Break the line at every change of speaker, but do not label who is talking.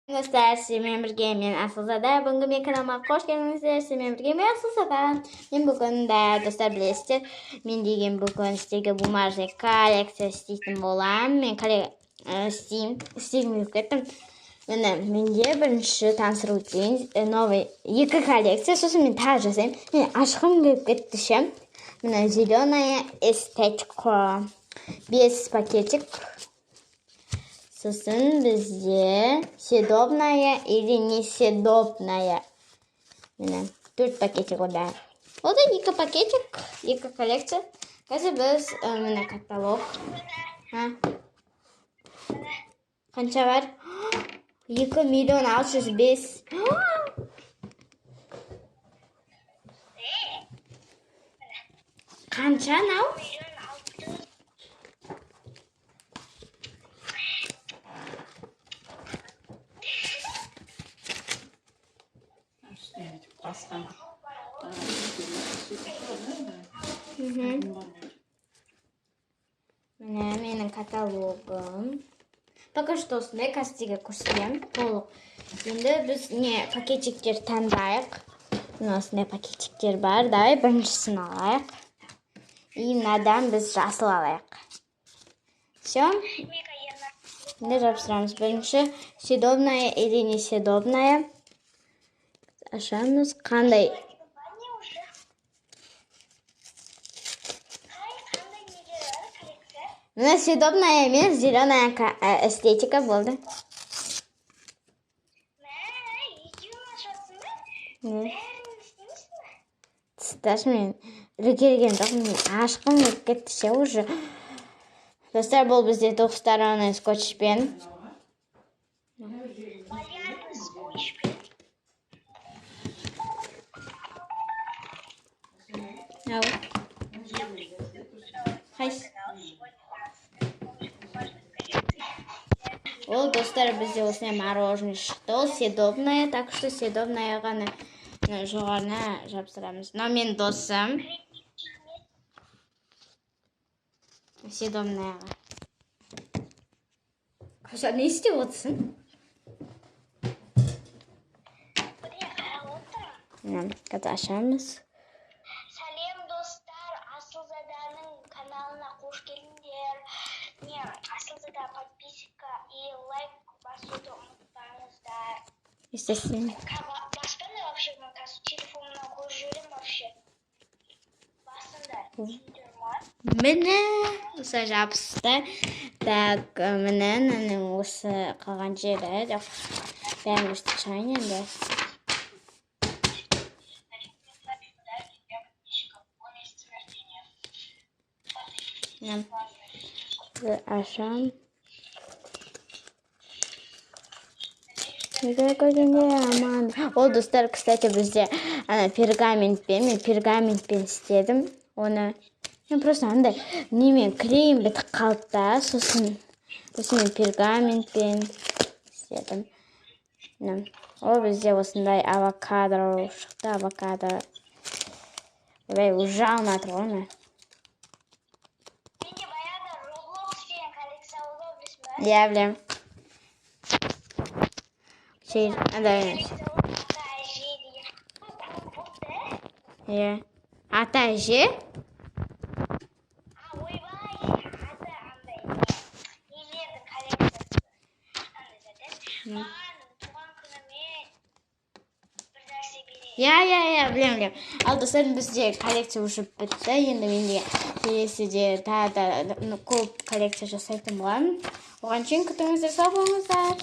Dostlar, sizlerle birlikte men Asılzada. Bugungi men kanalıma hoş geldinizler. Sizlerle birlikte men Asılzada. Men bugun da dostlar bilasizlar, men degan bugun sizlarga bu marja kolleksiya istaydim bo'lam. Men Steam yuklatdim. Mana menga birinchi tanishtirib o'ting. Новый екі kolleksiya. So'zim men tarjasam, men ashqim kelib ketdi sham. Mana зеленая эстетика. Без пакетик. Сосын bizde съедобная или несъедобная. Mana 4 paketik oda. Oda 2 paketik, 2 kolleksiya. Hozir biz mana katalog. Ha. Qancha var? 2.605. Qancha nav? Mana mening katalogim. Пока что осындай кастиga ko'rsatgan to'liq. Endi biz ne paketchiklar tanlaylik. Осындай paketchiklar bor. Davay birinchisini olaylik. И nadan biz rasl olaylik. Всё. Ne rapsiramiz? Birinchi съедобная или несъедобная. Ашamiz qanday? Mana съедобная emas, зеленая эстетика bo'ldi. Tishtashmen. Kelgan joqman ashqim ketdi уже. Dostlar, bu bizda двухсторонний скотч-пен. Ол достар бізде осындай мороженое шықты. Ол съедобное, так что съедобное ғана жоғарына жапсырамыз. Но мен досым съедобное-ға. Қашан не істеп отырсың? Қазір ашамыз.
Салем достар, Асылзаданың каналына қош келдіңдер. Асылзада подписка и лайк басуды ұмытпаңыздар.
Естественно.
Баспана вообще, мен қазір телефонымнан көріп жүрмін вообще. Басыңдар.
Міне осы жабысты. Так, міне осы қалған жері. Бәрін өстіп шығайын енді. Ашам. Ол достар, кстати, бізде пергаментпен істедім. Оны мен просто андай немен клеим бітіп қалды да, сосын мен пергаментпен істедім. Ол бізде осындай авокадо шықты, авокадо. Ой, уже алматыр ғой мен. Я білем. Андай. Ата әже? Я білем. Ал достар, бізде коллекция уже бітті. Енді менде келесіде тағы да көп коллекция жасайтын боламын. Оған шейін күтіңіздер, сау болыңыздар.